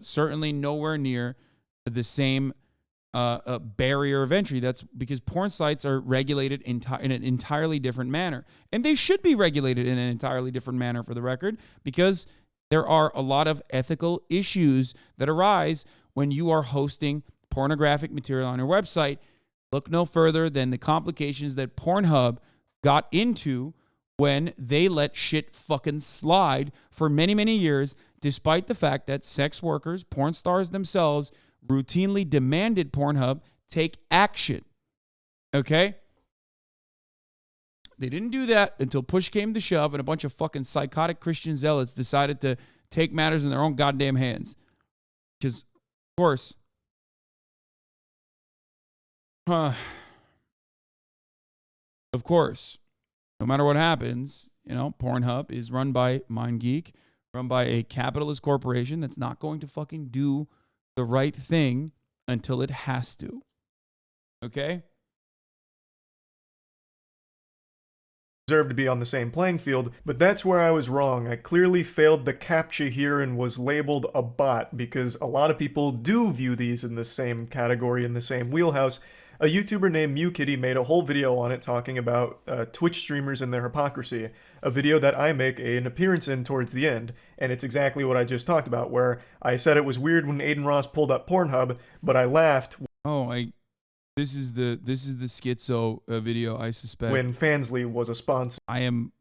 certainly nowhere near the same barrier of entry. That's because porn sites are regulated in an entirely different manner. And they should be regulated in an entirely different manner, for the record, because there are a lot of ethical issues that arise when you are hosting pornographic material on your website. Look no further than the complications that Pornhub got into when they let shit fucking slide for many, many years, despite the fact that sex workers, porn stars themselves, routinely demanded Pornhub take action. Okay? They didn't do that until push came to shove and a bunch of fucking psychotic Christian zealots decided to take matters in their own goddamn hands. Because, of course, no matter what happens, Pornhub is run by MindGeek, run by a capitalist corporation that's not going to fucking do the right thing until it has to. Okay? Deserve to be on the same playing field, but that's where I was wrong. I clearly failed the CAPTCHA here and was labeled a bot because a lot of people do view these in the same category, in the same wheelhouse. A YouTuber named MewKitty made a whole video on it talking about Twitch streamers and their hypocrisy, a video that I make an appearance in towards the end, and it's exactly what I just talked about, where I said it was weird when Aiden Ross pulled up Pornhub, but I laughed. This is the schizo video, I suspect. When Fansly was a sponsor. I am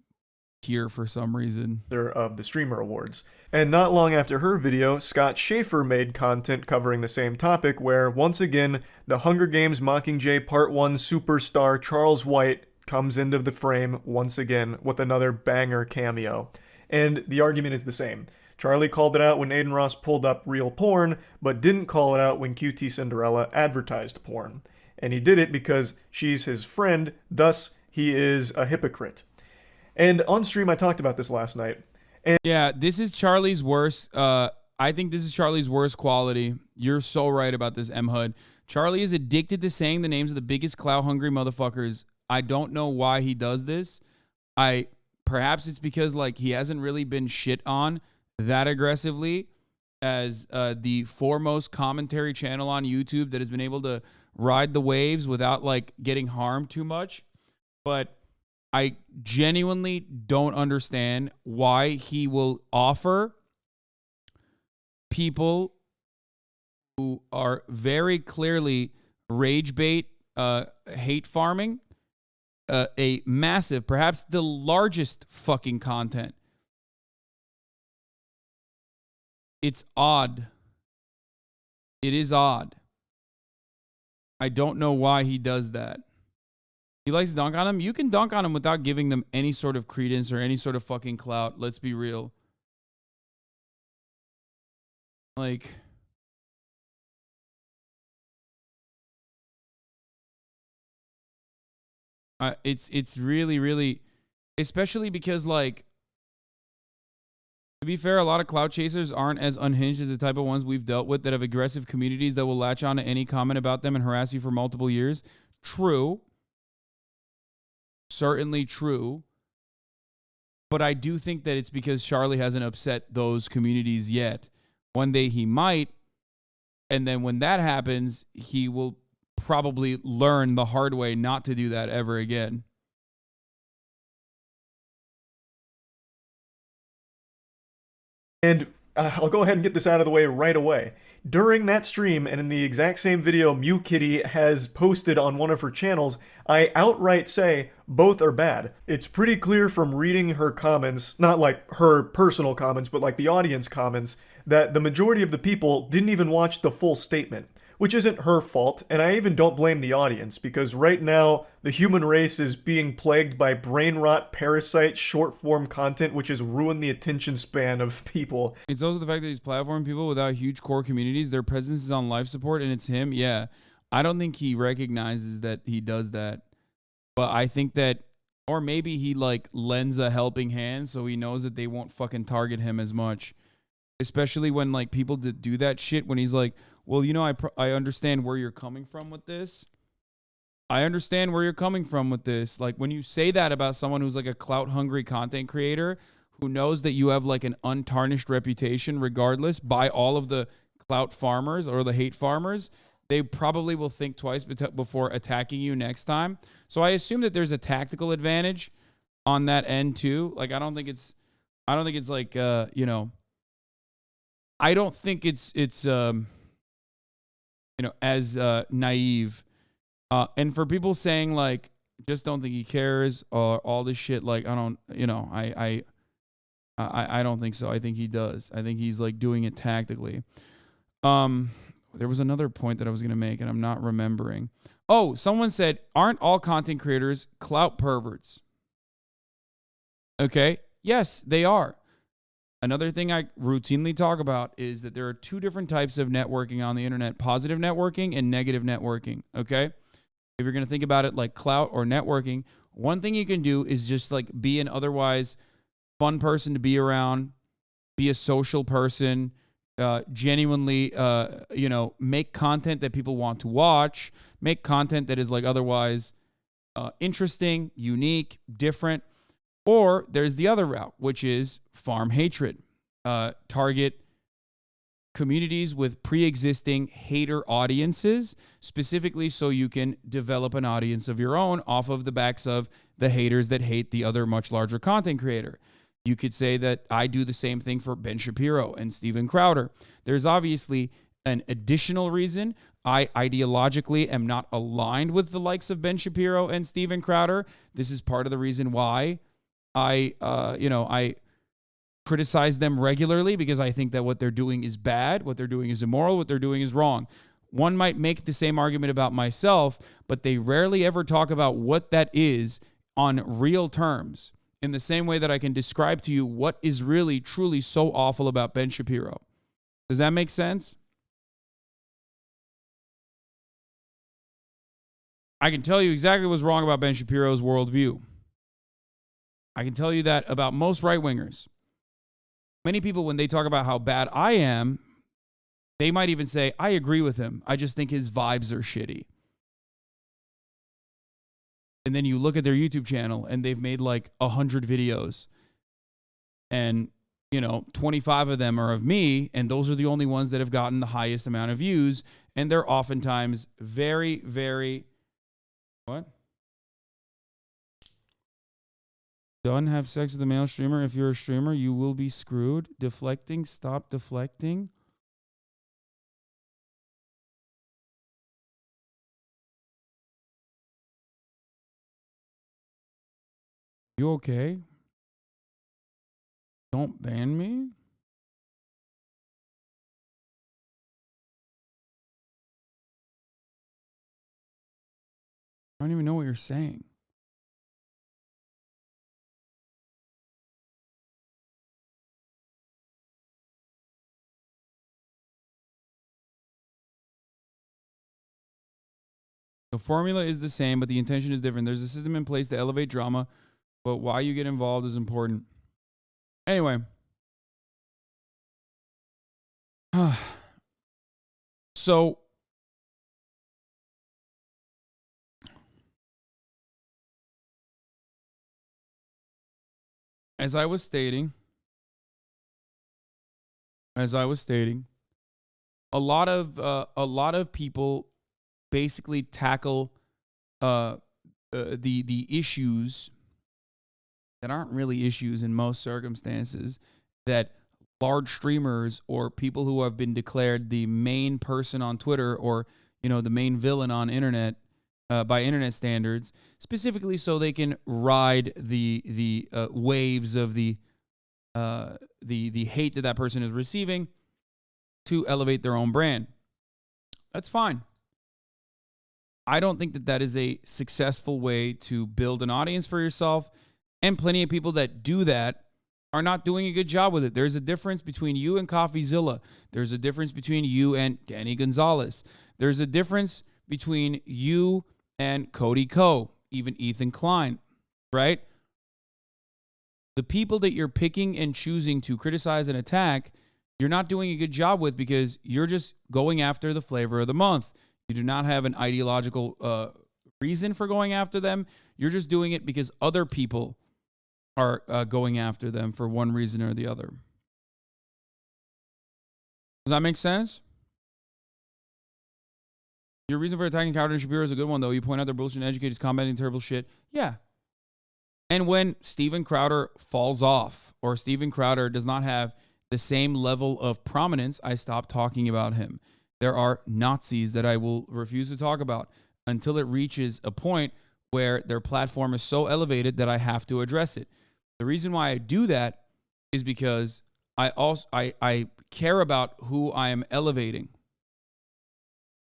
here for some reason. Of the Streamer Awards. And not long after her video, Scott Schaefer made content covering the same topic where, once again, the Hunger Games Mockingjay Part 1 superstar Charles White comes into the frame once again with another banger cameo. And the argument is the same. Charlie called it out when Aiden Ross pulled up real porn, but didn't call it out when QT Cinderella advertised porn. And he did it because she's his friend, thus he is a hypocrite. And on stream I talked about this last night. And yeah, this is Charlie's worst. I think this is Charlie's worst quality. You're so right about this, M. Hood. Charlie is addicted to saying the names of the biggest clout-hungry motherfuckers. I don't know why he does this. Perhaps it's because he hasn't really been shit on that aggressively as the foremost commentary channel on YouTube that has been able to ride the waves without getting harmed too much. But I genuinely don't understand why he will offer people who are very clearly rage bait, hate farming, a massive, perhaps the largest fucking content. It's odd. It is odd. I don't know why he does that. He likes to dunk on them. You can dunk on them without giving them any sort of credence or any sort of fucking clout. Let's be real. It's really, really, especially because to be fair, a lot of clout chasers aren't as unhinged as the type of ones we've dealt with that have aggressive communities that will latch on to any comment about them and harass you for multiple years. True. Certainly true. But I do think that it's because Charlie hasn't upset those communities yet. One day he might. And then when that happens, he will probably learn the hard way not to do that ever again. And I'll go ahead and get this out of the way right away. During that stream, and in the exact same video MewKitty has posted on one of her channels, I outright say both are bad. It's pretty clear from reading her comments, not her personal comments, but the audience comments, that the majority of the people didn't even watch the full statement. Which isn't her fault, and I even don't blame the audience, because right now, the human race is being plagued by brain rot, parasite, short-form content, which has ruined the attention span of people. It's also the fact that he's platforming people without huge core communities. Their presence is on life support, and it's him. Yeah, I don't think he recognizes that he does that. But I think that, or maybe he, lends a helping hand so he knows that they won't fucking target him as much. Especially when, people do that shit when he's well, I understand where you're coming from with this. I understand where you're coming from with this. When you say that about someone who's a clout-hungry content creator who knows that you have an untarnished reputation regardless by all of the clout farmers or the hate farmers, they probably will think twice before attacking you next time. So I assume that there's a tactical advantage on that end too. Like I don't think it's like you know, I don't think it's you know, as naive. And for people saying like just don't think he cares or all this shit, like I don't, you know, I don't think so. I think he does. I think he's like doing it tactically. There was another point that I was going to make and I'm not remembering. Oh, someone said, aren't all content creators clout perverts? Okay. Yes, they are. Another thing I routinely talk about is that there are two different types of networking on the internet, positive networking and negative networking. Okay. If you're going to think about it like clout or networking, one thing you can do is just like be an otherwise fun person to be around, be a social person, genuinely, you know, make content that people want to watch, make content that is like otherwise interesting, unique, different. Or there's the other route, which is farm hatred, target communities with pre-existing hater audiences, specifically so you can develop an audience of your own off of the backs of the haters that hate the other much larger content creator. You could say that I do the same thing for Ben Shapiro and Steven Crowder. There's obviously an additional reason. I ideologically am not aligned with the likes of Ben Shapiro and Steven Crowder. This is part of the reason why I criticize them regularly, because I think that what they're doing is bad, what they're doing is immoral, what they're doing is wrong. One might make the same argument about myself, but they rarely ever talk about what that is on real terms, in the same way that I can describe to you what is really, truly so awful about Ben Shapiro. Does that make sense? I can tell you exactly what's wrong about Ben Shapiro's worldview. I can tell you that about most right-wingers. Many people, when they talk about how bad I am, they might even say, I agree with him. I just think his vibes are shitty. And then you look at their YouTube channel and they've made like 100 videos. And, you know, 25 of them are of me. And those are the only ones that have gotten the highest amount of views. And they're oftentimes very, very... What? Don't have sex with a male streamer. If you're a streamer, you will be screwed. Deflecting. Stop deflecting. You okay? Don't ban me? I don't even know what you're saying. The formula is the same, but the intention is different. There's a system in place to elevate drama, but why you get involved is important. Anyway. So, as I was stating, a lot of people basically tackle the issues that aren't really issues in most circumstances, that large streamers or people who have been declared the main person on Twitter, or, you know, the main villain on internet by internet standards, specifically so they can ride the waves of the hate that person is receiving to elevate their own brand. That's fine. I don't think that that is a successful way to build an audience for yourself, and plenty of people that do that are not doing a good job with it. There's a difference between you and CoffeeZilla. There's a difference between you and Danny Gonzalez. There's a difference between you and Cody Ko, even Ethan Klein, right? The people that you're picking and choosing to criticize and attack, you're not doing a good job with, because you're just going after the flavor of the month. You do not have an ideological reason for going after them. You're just doing it because other people are going after them for one reason or the other. Does that make sense? Your reason for attacking Crowder and Shapiro is a good one, though. You point out their bullshit and educators combating terrible shit. Yeah. And when Steven Crowder falls off or Steven Crowder does not have the same level of prominence, I stop talking about him. There are Nazis that I will refuse to talk about until it reaches a point where their platform is so elevated that I have to address it. The reason why I do that is because I care about who I am elevating.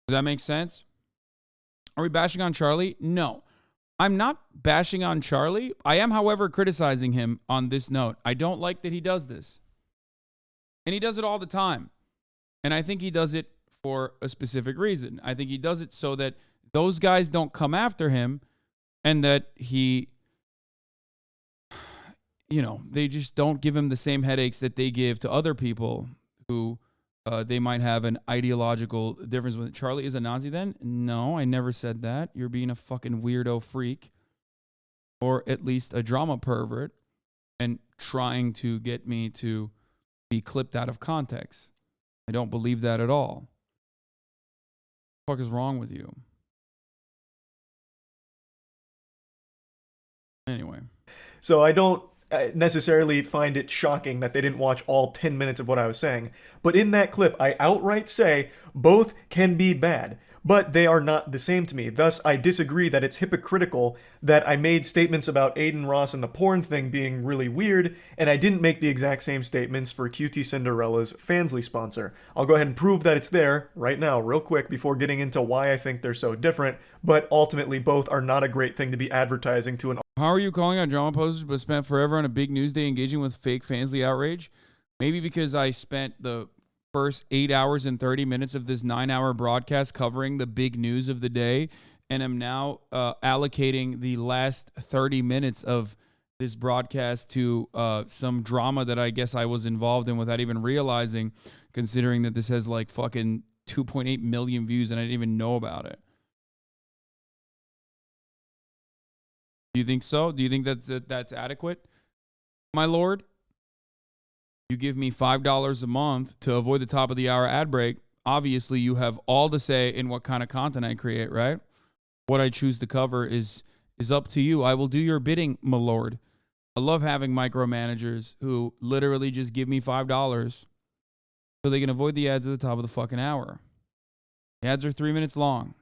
Does that make sense? Are we bashing on Charlie? No. I'm not bashing on Charlie. I am, however, criticizing him on this note. I don't like that he does this. And he does it all the time. And I think he does it for a specific reason. I think he does it so that those guys don't come after him and that he, they just don't give him the same headaches that they give to other people who they might have an ideological difference with. Charlie is a Nazi then? No, I never said that. You're being a fucking weirdo freak. Or at least a drama pervert. And trying to get me to be clipped out of context. I don't believe that at all. What the fuck is wrong with you? Anyway. So I don't necessarily find it shocking that they didn't watch all 10 minutes of what I was saying. But in that clip, I outright say both can be bad, but they are not the same to me. Thus, I disagree that it's hypocritical that I made statements about Aiden Ross and the porn thing being really weird, and I didn't make the exact same statements for QT Cinderella's Fansly sponsor. I'll go ahead and prove that it's there right now, real quick, before getting into why I think they're so different, but ultimately both are not a great thing to be advertising to an. How are you calling out drama posters but spent forever on a big news day engaging with fake Fansly outrage? Maybe because I spent the first 8 hours and 30 minutes of this 9-hour broadcast covering the big news of the day, and am now allocating the last 30 minutes of this broadcast to some drama that I guess I was involved in without even realizing, considering that this has like fucking 2.8 million views and I didn't even know about it. Do you think so? Do you think that's adequate, my lord? You give me $5 a month to avoid the top of the hour ad break. Obviously, you have all to say in what kind of content I create, right? What I choose to cover is up to you. I will do your bidding, my lord. I love having micromanagers who literally just give me $5 so they can avoid the ads at the top of the fucking hour. The ads are 3 minutes long.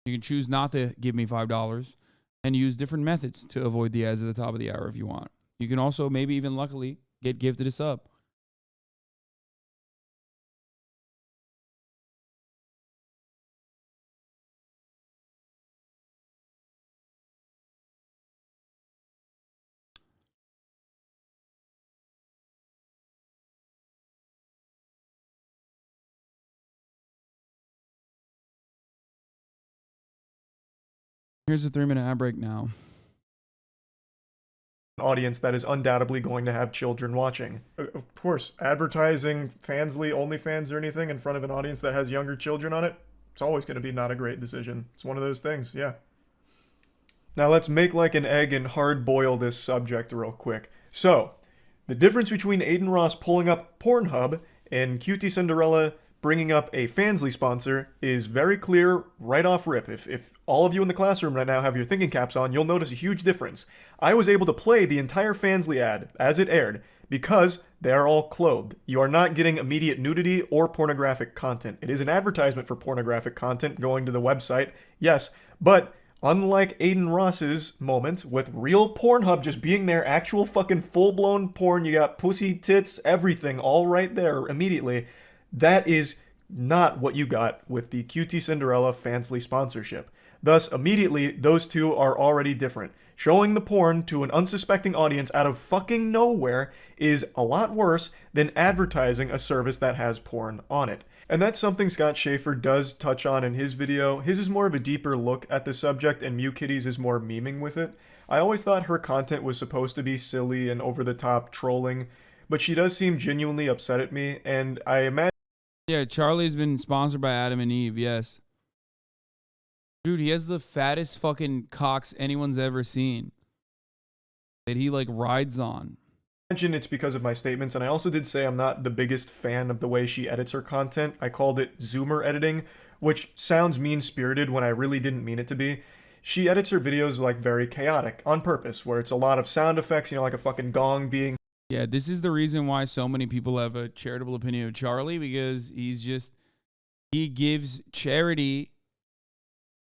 You can choose not to give me $5 and use different methods to avoid the ads at the top of the hour if you want. You can also, maybe even luckily, get gifted a sub. Here's a 3-minute ad break now. Audience that is undoubtedly going to have children watching. Of course, advertising Fansly, OnlyFans, or anything in front of an audience that has younger children on it, it's always going to be not a great decision. It's one of those things, yeah. Now let's make like an egg and hard boil this subject real quick. So, the difference between Aiden Ross pulling up Pornhub and QT Cinderella bringing up a Fansly sponsor is very clear right off rip. If all of you in the classroom right now have your thinking caps on, you'll notice a huge difference. I was able to play the entire Fansly ad as it aired because they are all clothed. You are not getting immediate nudity or pornographic content. It is an advertisement for pornographic content going to the website, yes, but unlike Aiden Ross's moment with real Pornhub just being there, actual fucking full-blown porn, you got pussy, tits, everything all right there immediately. That is not what you got with the QT Cinderella Fansly sponsorship. Thus, immediately, those two are already different. Showing the porn to an unsuspecting audience out of fucking nowhere is a lot worse than advertising a service that has porn on it. And that's something Scott Schaefer does touch on in his video. His is more of a deeper look at the subject, and MewKitties is more memeing with it. I always thought her content was supposed to be silly and over-the-top trolling, but she does seem genuinely upset at me, and I imagine... Yeah, Charlie's been sponsored by Adam and Eve, yes. Dude, he has the fattest fucking cocks anyone's ever seen that he, like, rides on. I imagine it's because of my statements, and I also did say I'm not the biggest fan of the way she edits her content. I called it Zoomer editing, which sounds mean-spirited when I really didn't mean it to be. She edits her videos like very chaotic on purpose, where it's a lot of sound effects, you know, like a fucking gong being. Yeah, this is the reason why so many people have a charitable opinion of Charlie, because he gives charity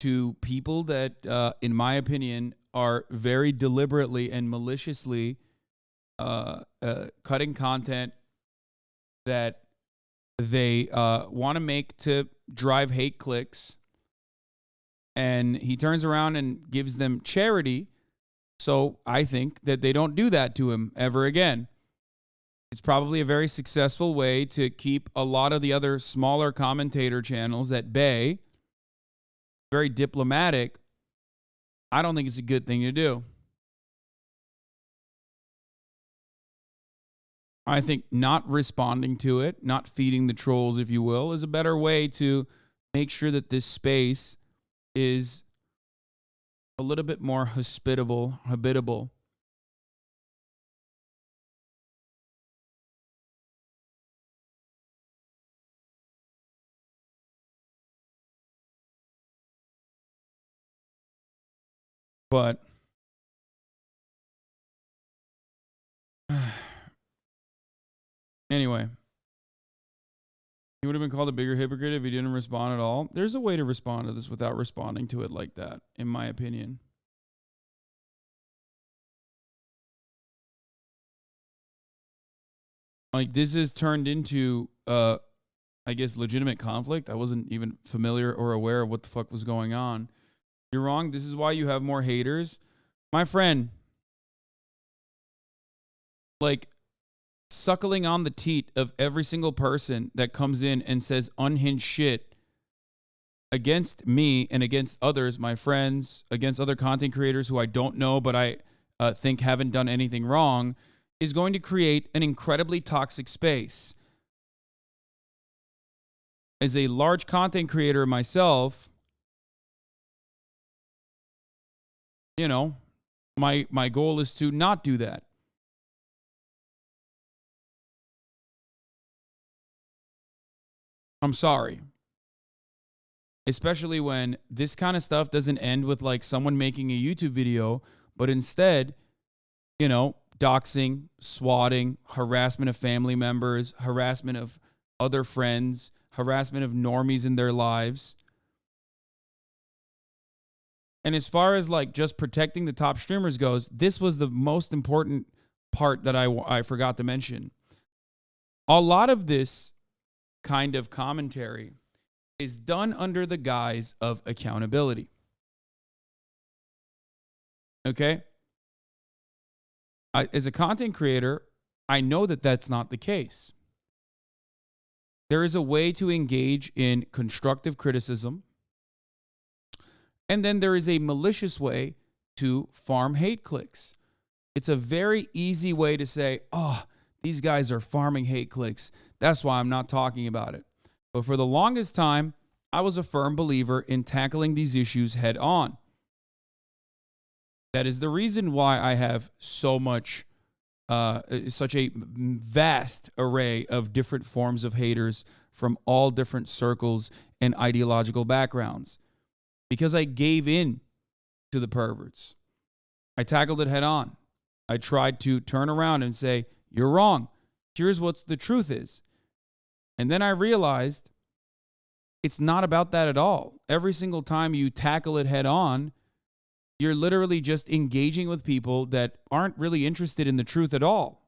to people that, in my opinion, are very deliberately and maliciously cutting content that they want to make to drive hate clicks. And he turns around and gives them charity. So I think that they don't do that to him ever again. It's probably a very successful way to keep a lot of the other smaller commentator channels at bay. Very diplomatic. I don't think it's a good thing to do. I think not responding to it, not feeding the trolls, if you will, is a better way to make sure that this space is a little bit more habitable. But anyway, he would have been called a bigger hypocrite if he didn't respond at all. There's a way to respond to this without responding to it like that, in my opinion. Like, this has turned into, I guess, legitimate conflict. I wasn't even familiar or aware of what the fuck was going on. You're wrong. This is why you have more haters. My friend, like, suckling on the teat of every single person that comes in and says unhinged shit against me and against others, my friends, against other content creators who I don't know but I think haven't done anything wrong, is going to create an incredibly toxic space. As a large content creator myself, you know, my goal is to not do that. I'm sorry. Especially when this kind of stuff doesn't end with like someone making a YouTube video, but instead, you know, doxing, swatting, harassment of family members, harassment of other friends, harassment of normies in their lives. And as far as like just protecting the top streamers goes, this was the most important part that I forgot to mention. A lot of this kind of commentary is done under the guise of accountability. Okay? As a content creator, I know that that's not the case. There is a way to engage in constructive criticism, and then there is a malicious way to farm hate clicks. It's a very easy way to say, oh, these guys are farming hate clicks. That's why I'm not talking about it. But for the longest time, I was a firm believer in tackling these issues head on. That is the reason why I have so much, such a vast array of different forms of haters from all different circles and ideological backgrounds. Because I gave in to the perverts. I tackled it head on. I tried to turn around and say, you're wrong. Here's what the truth is. And then I realized it's not about that at all. Every single time you tackle it head on, you're literally just engaging with people that aren't really interested in the truth at all.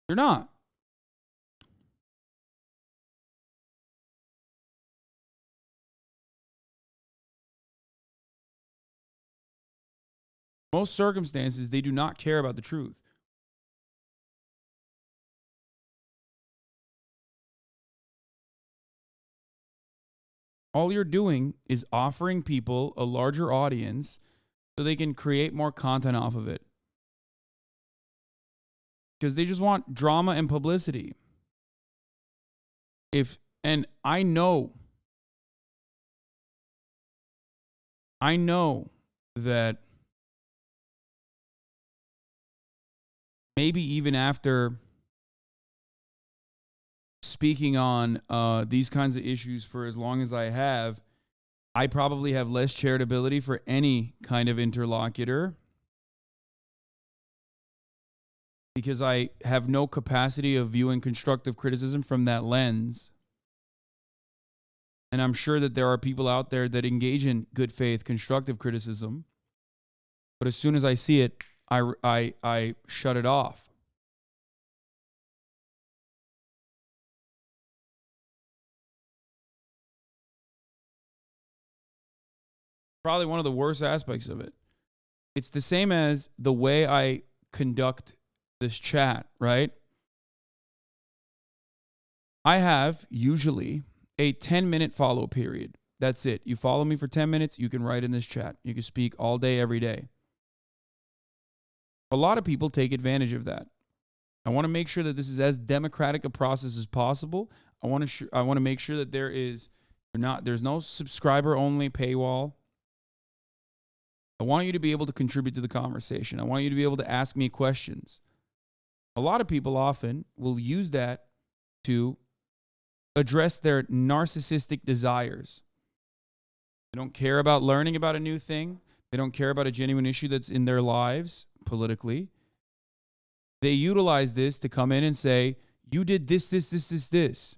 You're not. Most circumstances, they do not care about the truth. All you're doing is offering people a larger audience so they can create more content off of it. Because they just want drama and publicity. And I know that maybe even after speaking on these kinds of issues for as long as I have, I probably have less charitability for any kind of interlocutor because I have no capacity of viewing constructive criticism from that lens. And I'm sure that there are people out there that engage in good faith, constructive criticism. But as soon as I see it, I shut it off. Probably one of the worst aspects of it. It's the same as the way I conduct this chat, right? I have usually a 10-minute follow period. That's it. You follow me for 10 minutes, you can write in this chat. You can speak all day, every day. A lot of people take advantage of that. I want to make sure that this is as democratic a process as possible. I want to make sure that there's no subscriber only paywall. I want you to be able to contribute to the conversation. I want you to be able to ask me questions. A lot of people often will use that to address their narcissistic desires. They don't care about learning about a new thing. They don't care about a genuine issue that's in their lives politically. They utilize this to come in and say, you did this.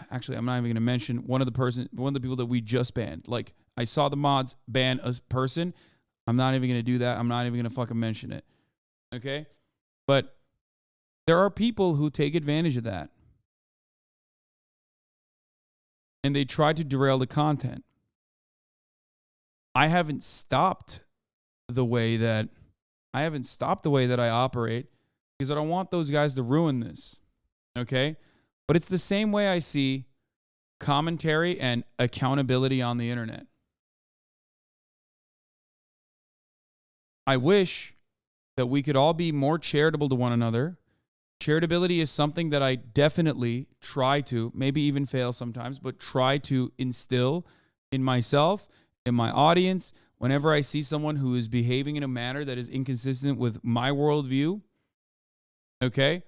Actually, I'm not even going to mention one of the people that we just banned. Like, I saw the mods ban a person. I'm not even going to do that. I'm not even going to fucking mention it. Okay? But there are people who take advantage of that. And they try to derail the content. I haven't stopped the way that I operate because I don't want those guys to ruin this. Okay? But it's the same way I see commentary and accountability on the internet. I wish that we could all be more charitable to one another. Charitability is something that I definitely try to, maybe even fail sometimes, but try to instill in myself, in my audience, whenever I see someone who is behaving in a manner that is inconsistent with my worldview. Okay?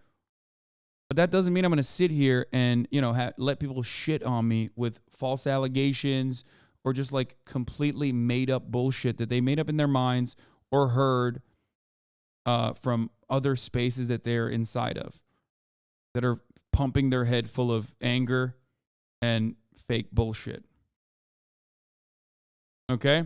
But that doesn't mean I'm going to sit here and, let people shit on me with false allegations or just like completely made up bullshit that they made up in their minds or heard from other spaces that they're inside of that are pumping their head full of anger and fake bullshit. Okay?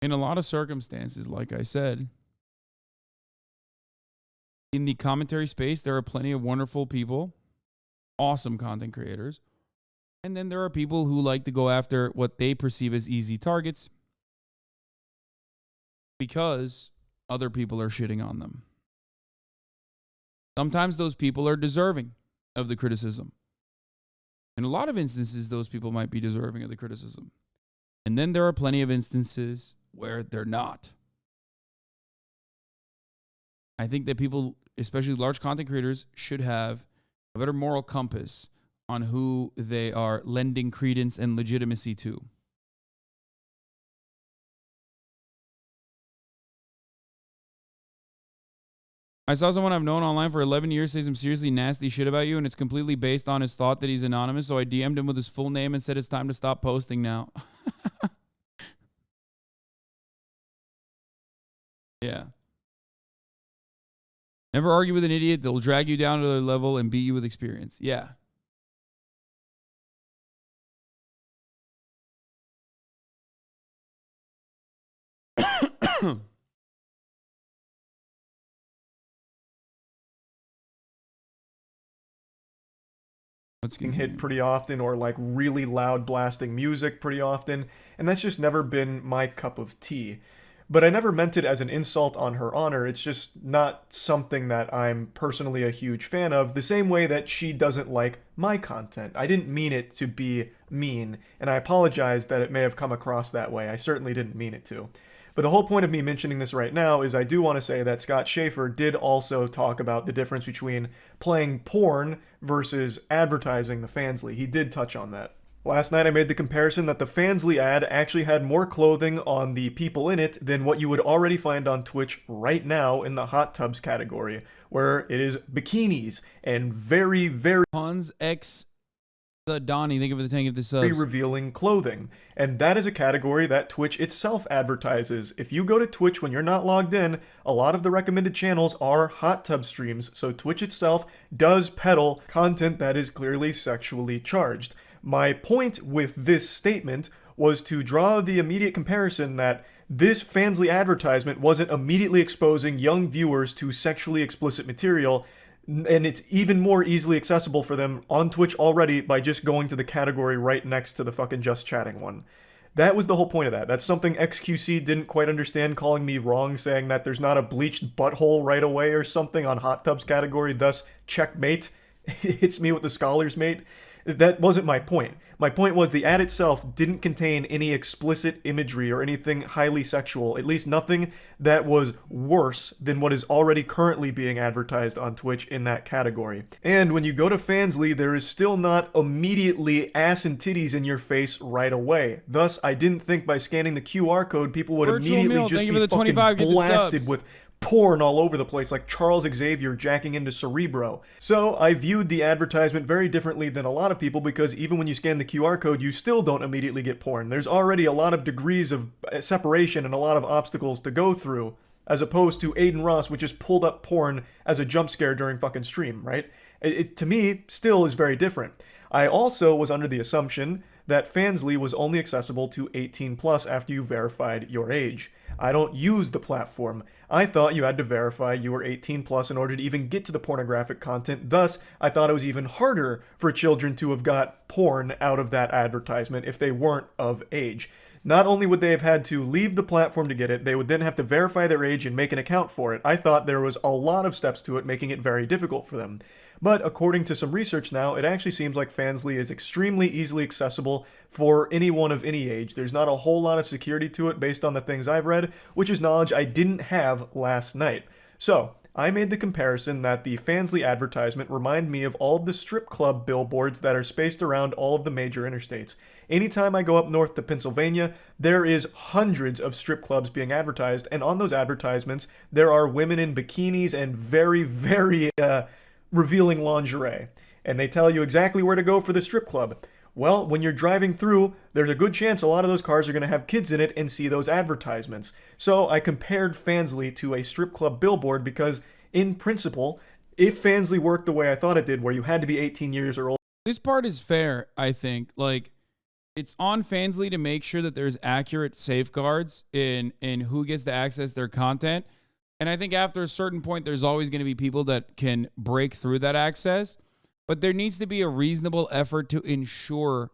In a lot of circumstances, like I said, in the commentary space, there are plenty of wonderful people, awesome content creators. And then there are people who like to go after what they perceive as easy targets because other people are shitting on them. Sometimes those people are deserving of the criticism. In a lot of instances, those people might be deserving of the criticism. And then there are plenty of instances where they're not. I think that people, especially large content creators, should have a better moral compass on who they are lending credence and legitimacy to. I saw someone I've known online for 11 years say some seriously nasty shit about you, and it's completely based on his thought that he's anonymous, so I DM'd him with his full name and said it's time to stop posting now. Yeah. Never argue with an idiot. They'll drag you down to their level and beat you with experience. Yeah. Hit pretty often, or like really loud blasting music pretty often, and that's just never been my cup of tea. But I never meant it as an insult on her honor. It's just not something that I'm personally a huge fan of, the same way that she doesn't like my content. I didn't mean it to be mean, and I apologize that it may have come across that way. I certainly didn't mean it to. But the whole point of me mentioning this right now is I do want to say that Scott Schaefer did also talk about the difference between playing porn versus advertising the Fansly. He did touch on that. Last night I made the comparison that the Fansly ad actually had more clothing on the people in it than what you would already find on Twitch right now in the hot tubs category, where it is bikinis and very Hans X the Donnie, think of the tank of the very subs. revealing clothing. And that is a category that Twitch itself advertises. If you go to Twitch when you're not logged in, a lot of the recommended channels are hot tub streams, so Twitch itself does peddle content that is clearly sexually charged. My point with this statement was to draw the immediate comparison that this Fansly advertisement wasn't immediately exposing young viewers to sexually explicit material, and it's even more easily accessible for them on Twitch already by just going to the category right next to the fucking Just Chatting one. That was the whole point of that. That's something XQC didn't quite understand, calling me wrong, saying that there's not a bleached butthole right away or something on hot tubs category, thus checkmate. Hits me with the scholar's mate. That wasn't my point. My point was the ad itself didn't contain any explicit imagery or anything highly sexual, at least nothing that was worse than what is already currently being advertised on Twitch in that category. And when you go to Fansly, there is still not immediately ass and titties in your face right away. Thus, I didn't think by scanning the QR code, people would immediately just be fucking blasted with porn all over the place like Charles Xavier jacking into Cerebro. So I viewed the advertisement very differently than a lot of people because even when you scan the QR code, you still don't immediately get porn. There's already a lot of degrees of separation and a lot of obstacles to go through, as opposed to Aiden Ross, which just pulled up porn as a jump scare during fucking stream, right? It to me, still is very different. I also was under the assumption that Fansly was only accessible to 18 plus after you verified your age. I don't use the platform. I thought you had to verify you were 18 plus in order to even get to the pornographic content. Thus, I thought it was even harder for children to have got porn out of that advertisement if they weren't of age. Not only would they have had to leave the platform to get it, they would then have to verify their age and make an account for it. I thought there was a lot of steps to it, making it very difficult for them. But according to some research now, it actually seems like Fansly is extremely easily accessible for anyone of any age. There's not a whole lot of security to it based on the things I've read, which is knowledge I didn't have last night. So, I made the comparison that the Fansly advertisement reminded me of all of the strip club billboards that are spaced around all of the major interstates. Anytime I go up north to Pennsylvania, there is hundreds of strip clubs being advertised, and on those advertisements, there are women in bikinis and very revealing lingerie. And they tell you exactly where to go for the strip club. Well, when you're driving through, there's a good chance a lot of those cars are going to have kids in it and see those advertisements. So I compared Fansly to a strip club billboard because, in principle, if Fansly worked the way I thought it did, where you had to be 18 years or older. This part is fair, I think. Like, it's on Fansly to make sure that there's accurate safeguards in who gets to access their content. And I think after a certain point, there's always going to be people that can break through that access. But there needs to be a reasonable effort to ensure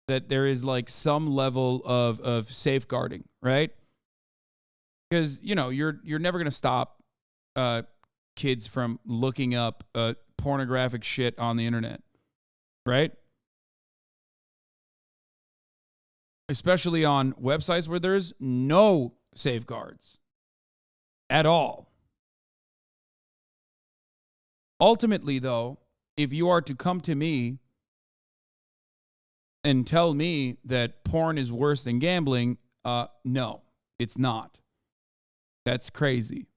that there is like some level of safeguarding, right? Because, you know, you're never going to stop kids from looking up pornographic shit on the internet, right? Especially on websites where there's no safeguards at all. Ultimately, though, if you are to come to me and tell me that porn is worse than gambling, no, it's not. That's crazy.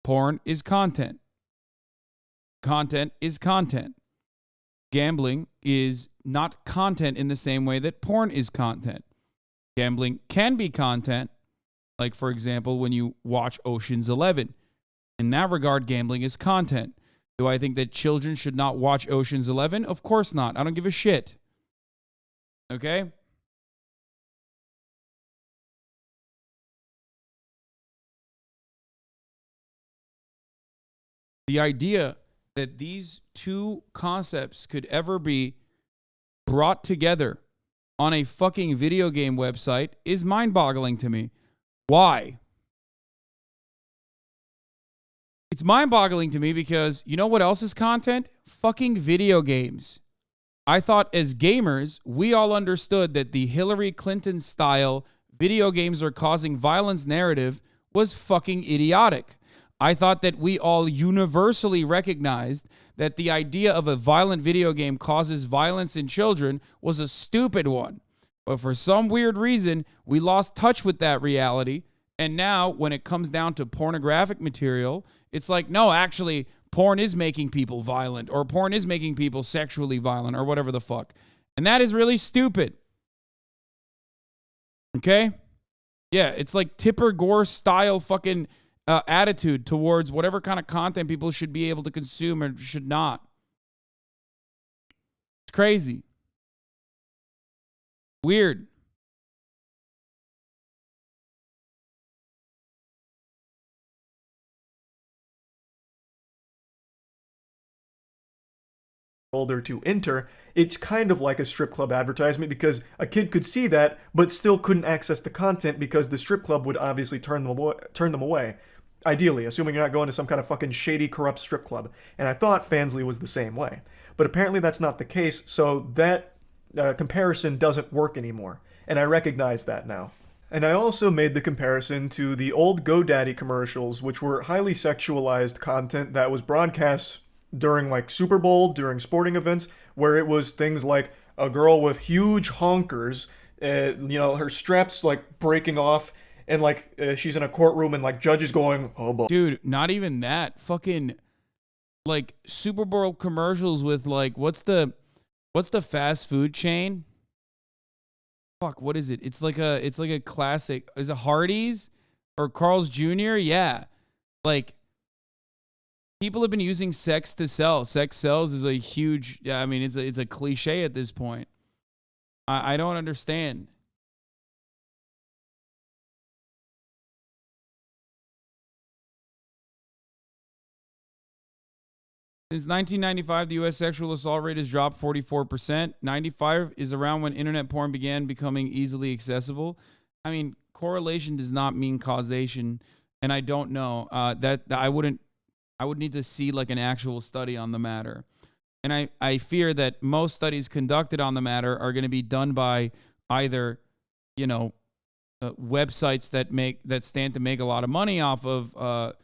Porn is content. Content is content. Gambling is not content in the same way that porn is content. Gambling can be content, like, for example, when you watch Ocean's 11. In that regard, gambling is content. Do I think that children should not watch Ocean's 11? Of course not. I don't give a shit. Okay? The idea that these two concepts could ever be brought together on a fucking video game website is mind-boggling to me. Why? It's mind-boggling to me because you know what else is content? Fucking video games. I thought as gamers, we all understood that the Hillary Clinton style video games are causing violence narrative was fucking idiotic. I thought that we all universally recognized that the idea of a violent video game causes violence in children was a stupid one. But for some weird reason, we lost touch with that reality. And now when it comes down to pornographic material, it's like, no, actually, porn is making people violent, or porn is making people sexually violent, or whatever the fuck. And that is really stupid. Okay? Yeah, it's like Tipper Gore style fucking attitude towards whatever kind of content people should be able to consume or should not. It's crazy. Weird. Older to enter, it's kind of like a strip club advertisement because a kid could see that but still couldn't access the content because the strip club would obviously turn them away. Ideally, assuming you're not going to some kind of fucking shady, corrupt strip club. And I thought Fansly was the same way. But apparently that's not the case, so that comparison doesn't work anymore. And I recognize that now. And I also made the comparison to the old GoDaddy commercials, which were highly sexualized content that was broadcast during like Super Bowl, during sporting events, where it was things like a girl with huge honkers, her straps like breaking off, and like she's in a courtroom and like judges going, oh boy. Dude, not even that. Fucking like Super Bowl commercials with like what's the fast food chain? Fuck, what is it? It's like a classic. Is it Hardee's or Carl's Jr.? Yeah. Like people have been using sex to sell. Sex sells is a huge, I mean, it's a cliche at this point. I don't understand. Since 1995, the U.S. sexual assault rate has dropped 44%. 95 is around when internet porn began becoming easily accessible. I mean, correlation does not mean causation, and I don't know. I would need to see like an actual study on the matter. And I fear that most studies conducted on the matter are going to be done by either, websites that stand to make a lot of money off of a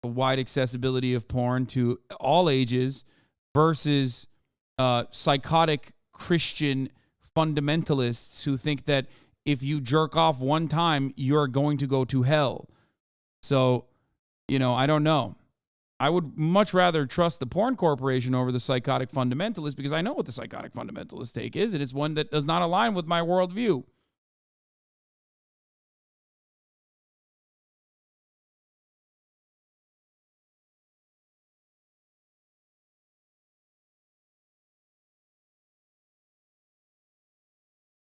wide accessibility of porn to all ages versus psychotic Christian fundamentalists who think that if you jerk off one time, you're going to go to hell. So, I don't know. I would much rather trust the porn corporation over the psychotic fundamentalist because I know what the psychotic fundamentalist take is, and it's one that does not align with my worldview.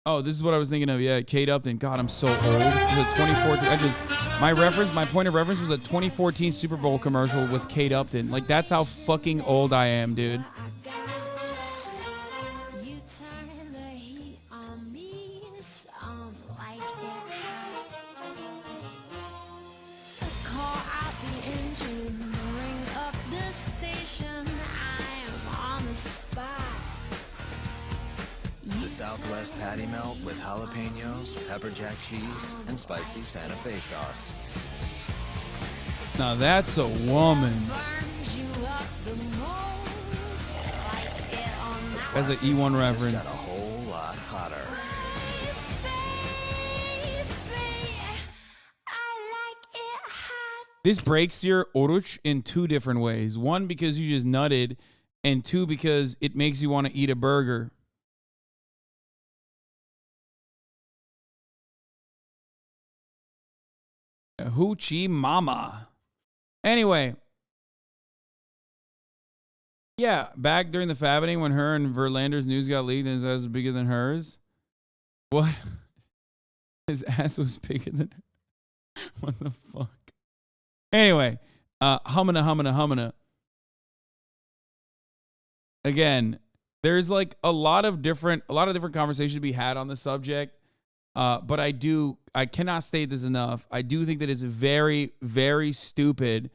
Oh, this is what I was thinking of. Yeah, Kate Upton. God, I'm so old. This is a 2014. My point of reference was a 2014 Super Bowl commercial with Kate Upton. Like, that's how fucking old I am, dude. Southwest patty melt with jalapenos, pepper jack cheese, and spicy Santa Fe sauce. Now that's a woman. That's an E1 reference. Just got a whole lot hotter. This breaks your oruç in two different ways. One, because you just nutted, and two, because it makes you want to eat a burger. Hoochie mama. Anyway. Yeah, back during the Fabbing when her and Verlander's news got leaked and his ass was bigger than hers. What? His ass was bigger than her. What the fuck? Anyway, humana. Again, there's like a lot of different conversations to be had on the subject. But I cannot state this enough. I do think that it's very, very stupid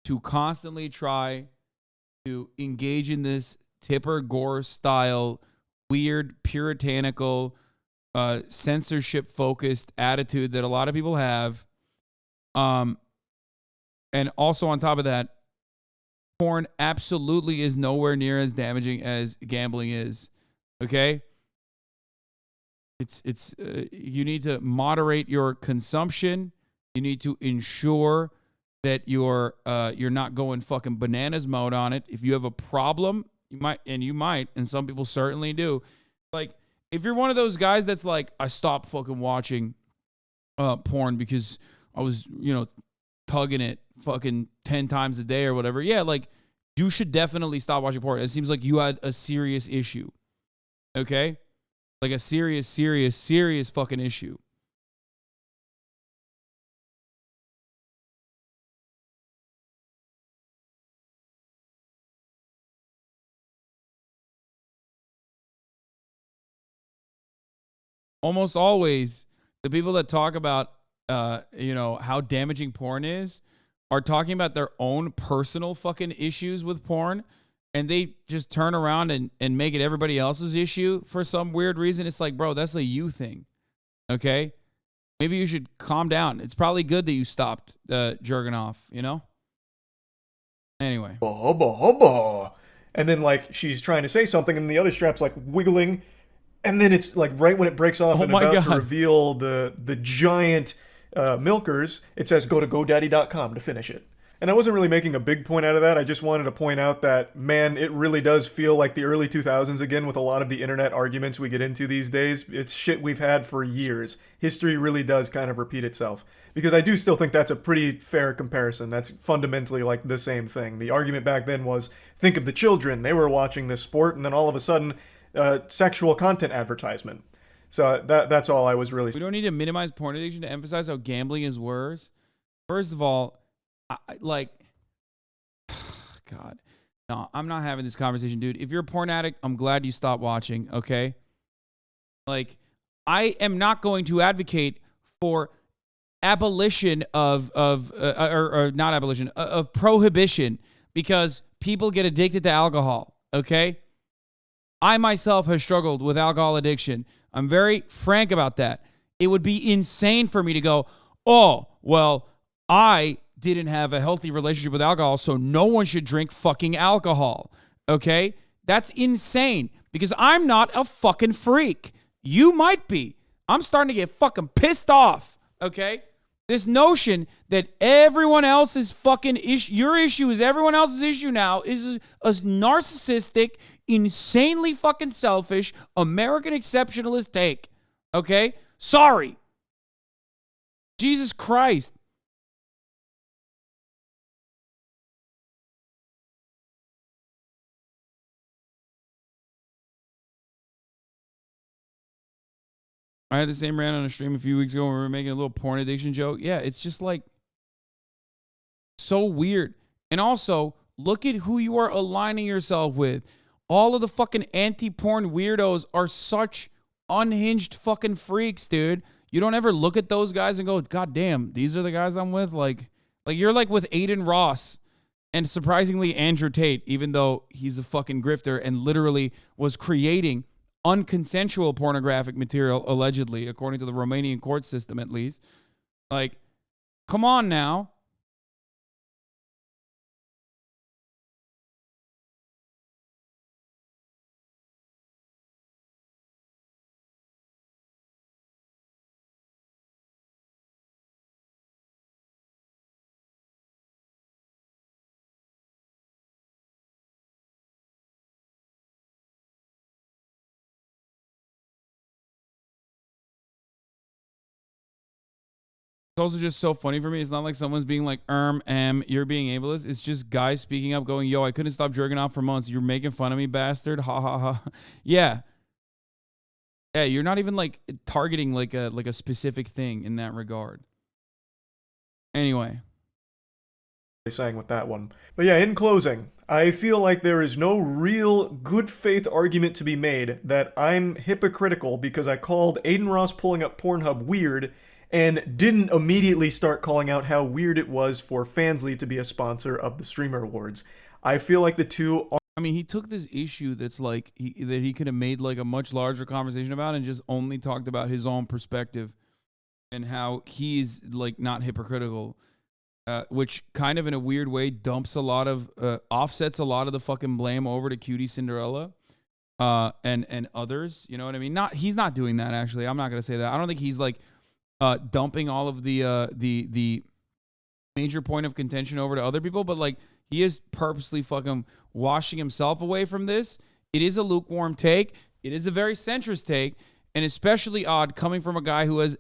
to constantly try to engage in this Tipper Gore style, weird, puritanical, censorship focused attitude that a lot of people have. And also on top of that, porn absolutely is nowhere near as damaging as gambling is. Okay? It's you need to moderate your consumption. You need to ensure that you're not going fucking bananas mode on it. If you have a problem, you might, and some people certainly do. Like, if you're one of those guys that's like, I stopped fucking watching porn because I was, tugging it fucking 10 times a day or whatever. Yeah, like, you should definitely stop watching porn. It seems like you had a serious issue. Okay? Like a serious fucking issue. Almost always, the people that talk about, how damaging porn is are talking about their own personal fucking issues with porn. And they just turn around and make it everybody else's issue for some weird reason. It's like, bro, that's a you thing. Okay? Maybe you should calm down. It's probably good that you stopped jerking off, Anyway. Hubba, hubba. And then, like, she's trying to say something, and the other strap's, like, wiggling. And then it's, like, right when it breaks off and about to reveal the giant milkers, it says, go to GoDaddy.com to finish it. And I wasn't really making a big point out of that. I just wanted to point out that, man, it really does feel like the early 2000s again with a lot of the internet arguments we get into these days. It's shit we've had for years. History really does kind of repeat itself. Because I do still think that's a pretty fair comparison. That's fundamentally like the same thing. The argument back then was, think of the children. They were watching this sport, and then all of a sudden, sexual content advertisement. So that's all I was really saying. We don't need to minimize porn addiction to emphasize how gambling is worse. First of all, God, no, I'm not having this conversation, dude. If you're a porn addict, I'm glad you stopped watching, okay? Like, I am not going to advocate for abolition of prohibition because people get addicted to alcohol, okay? I myself have struggled with alcohol addiction. I'm very frank about that. It would be insane for me to go, oh, well, I didn't have a healthy relationship with alcohol, so no one should drink fucking alcohol. Okay? That's insane because I'm not a fucking freak. You might be. I'm starting to get fucking pissed off. Okay? This notion that everyone else's fucking issue, your issue is everyone else's issue now, is a narcissistic, insanely fucking selfish, American exceptionalist take. Okay? Sorry. Jesus Christ. I had the same rant on a stream a few weeks ago when we were making a little porn addiction joke. Yeah, it's just like so weird. And also, look at who you are aligning yourself with. All of the fucking anti-porn weirdos are such unhinged fucking freaks, dude. You don't ever look at those guys and go, God damn, these are the guys I'm with? Like you're like with Aiden Ross and surprisingly Andrew Tate, even though he's a fucking grifter and literally was creating unconsensual pornographic material, allegedly, according to the Romanian court system, at least. Like, come on now. It's also just so funny for me. It's not like someone's being like, you're being ableist. It's just guys speaking up going, yo, I couldn't stop jerking off for months. You're making fun of me, bastard. Ha, ha, ha. Yeah. Yeah, you're not even like targeting like a specific thing in that regard. Anyway. Saying with that one. But yeah, in closing, I feel like there is no real good faith argument to be made that I'm hypocritical because I called Aiden Ross pulling up Pornhub weird and didn't immediately start calling out how weird it was for Fansly to be a sponsor of the Streamer Awards. I feel like the two are I mean, he took this issue that's like that he could have made like a much larger conversation about and just only talked about his own perspective and how he's like not hypocritical, which kind of in a weird way dumps a lot of offsets a lot of the fucking blame over to Cutie Cinderella and others. You know what I mean? He's not doing that actually. I'm not gonna say that. I don't think he's like dumping all of the major point of contention over to other people, but like he is purposely fucking washing himself away from this. It is a lukewarm take. It is a very centrist take, and especially odd coming from a guy who has